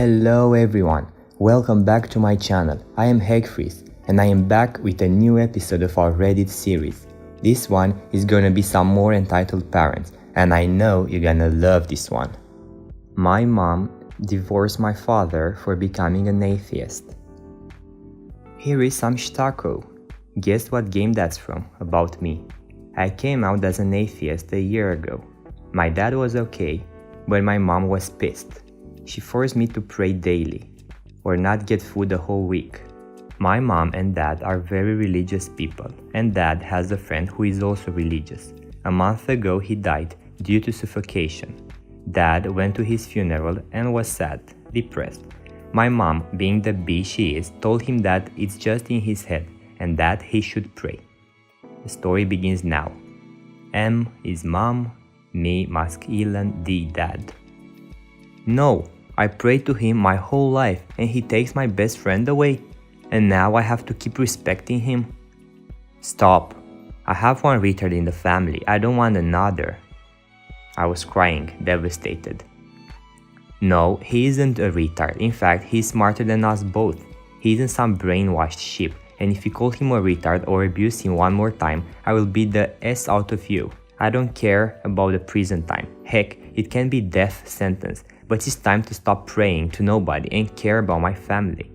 Hello everyone, welcome back to my channel. I am ATHEIST and I am back with a new episode of our Reddit series. This one is gonna be some more entitled parents and I know you're gonna love this one. My mom divorced my father for becoming an atheist. Here is some stucco. Guess what game that's from, about me. I came out as an atheist a year ago. My dad was okay, but my mom was pissed. She forced me to pray daily, or not get food the whole week. My mom and dad are very religious people, and dad has a friend who is also religious. A month ago he died due to suffocation. Dad went to his funeral and was sad, depressed. My mom, being the bee she is, told him that it's just in his head and that he should pray. The story begins now. M is mom, me masculine, D dad. No, I prayed to him my whole life and he takes my best friend away. And now I have to keep respecting him? Stop. I have one retard in the family, I don't want another. I was crying, devastated. No, he isn't a retard. In fact, he's smarter than us both. He isn't some brainwashed sheep, and if you call him a retard or abuse him one more time, I will beat the S out of you. I don't care about the prison time. Heck, it can be death sentence, but it's time to stop praying to nobody and care about my family.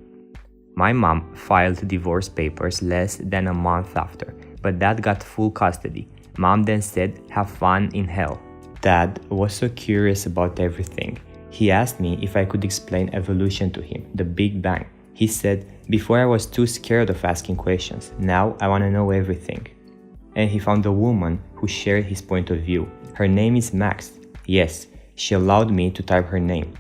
My mom filed divorce papers less than a month after, but dad got full custody. Mom then said, have fun in hell. Dad was so curious about everything. He asked me if I could explain evolution to him, the Big Bang. He said, before I was too scared of asking questions, now I want to know everything. And he found a woman who shared his point of view. Her name is Max. Yes, she allowed me to type her name.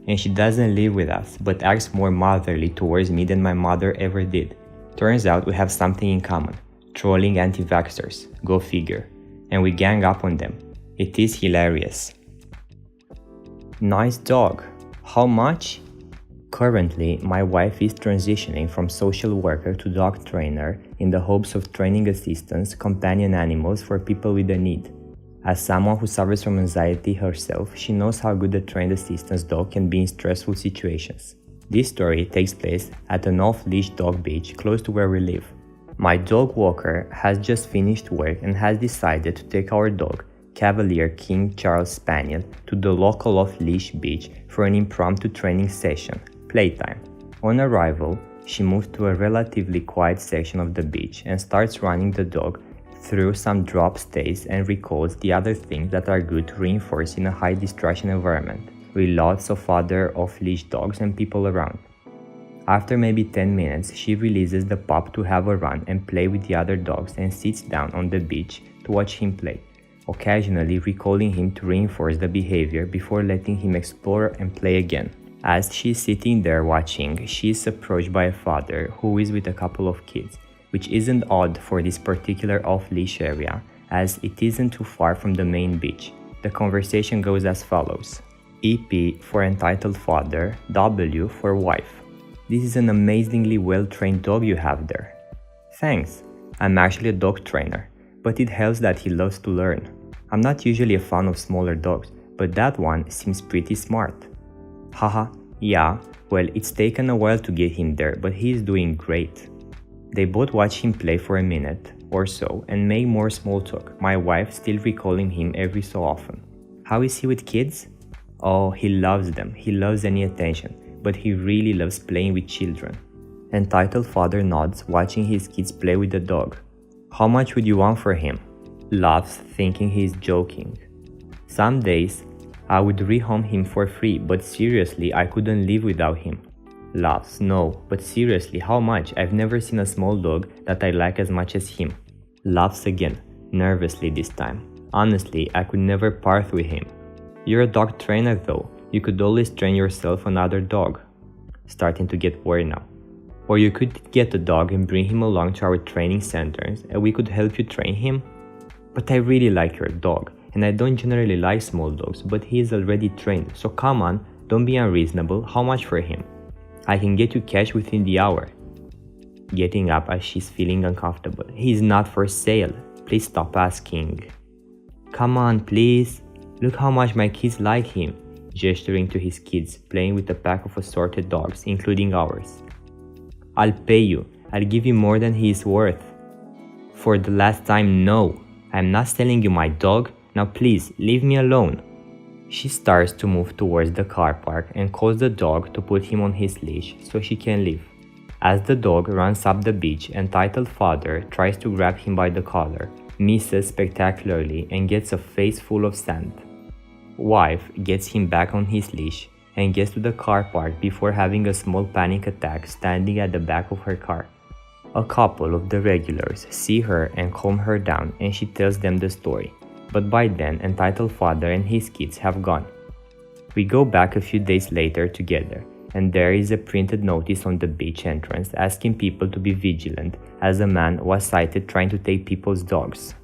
And she doesn't live with us, but acts more motherly towards me than my mother ever did. Turns out we have something in common. Trolling anti-vaxxers. Go figure. And we gang up on them. It is hilarious. Nice dog. How much? Currently, my wife is transitioning from social worker to dog trainer in the hopes of training assistants, companion animals for people with a need. As someone who suffers from anxiety herself, she knows how good a trained assistant's dog can be in stressful situations. This story takes place at an off-leash dog beach close to where we live. My dog walker has just finished work and has decided to take our dog, Cavalier King Charles Spaniel, to the local off-leash beach for an impromptu training session, playtime. On arrival, she moves to a relatively quiet section of the beach and starts running the dog through some drop stays and recalls the other things that are good to reinforce in a high distraction environment, with lots of other off-leash dogs and people around. After maybe 10 minutes, she releases the pup to have a run and play with the other dogs and sits down on the beach to watch him play, occasionally recalling him to reinforce the behavior before letting him explore and play again. As she's sitting there watching, she is approached by a father who is with a couple of kids, which isn't odd for this particular off-leash area, as it isn't too far from the main beach. The conversation goes as follows. EP for entitled father, W for wife. This is an amazingly well-trained dog you have there. Thanks, I'm actually a dog trainer, but it helps that he loves to learn. I'm not usually a fan of smaller dogs, but that one seems pretty smart. Haha, yeah, well, it's taken a while to get him there, but he is doing great. They both watch him play for a minute or so and make more small talk, my wife still recalling him every so often. How is he with kids? Oh, he loves them, he loves any attention, but he really loves playing with children. Entitled father nods, watching his kids play with the dog. How much would you want for him? Laughs, thinking he's joking. Some days, I would rehome him for free, but seriously, I couldn't live without him. Laughs, no, but seriously, how much? I've never seen a small dog that I like as much as him. Laughs again, nervously this time. Honestly, I could never part with him. You're a dog trainer though, you could always train yourself another dog. Starting to get worried now. Or you could get a dog and bring him along to our training centers and we could help you train him. But I really like your dog, and I don't generally like small dogs, but he is already trained, so come on, don't be unreasonable, how much for him? I can get you cash within the hour. Getting up as she's feeling uncomfortable. He's not for sale. Please stop asking. Come on, please. Look how much my kids like him. gesturing to his kids playing with a pack of assorted dogs, including ours. "I'll pay you. I'll give you more than he is worth." "For the last time, no. I'm not selling you my dog. Now please, leave me alone." She starts to move towards the car park and calls the dog to put him on his leash so she can leave. As the dog runs up the beach, entitled father tries to grab him by the collar, misses spectacularly and gets a face full of sand. Wife gets him back on his leash and gets to the car park before having a small panic attack standing at the back of her car. A couple of the regulars see her and calm her down, and she tells them the story. But by then, entitled father and his kids have gone. We go back a few days later together, and there is a printed notice on the beach entrance asking people to be vigilant as a man was sighted trying to take people's dogs.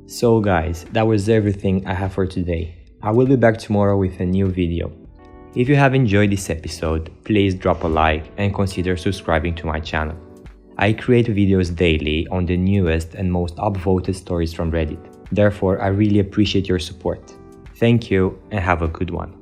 So guys, that was everything I have for today. I will be back tomorrow with a new video. If you have enjoyed this episode, please drop a like and consider subscribing to my channel. I create videos daily on the newest and most upvoted stories from Reddit. Therefore, I really appreciate your support. Thank you and have a good one.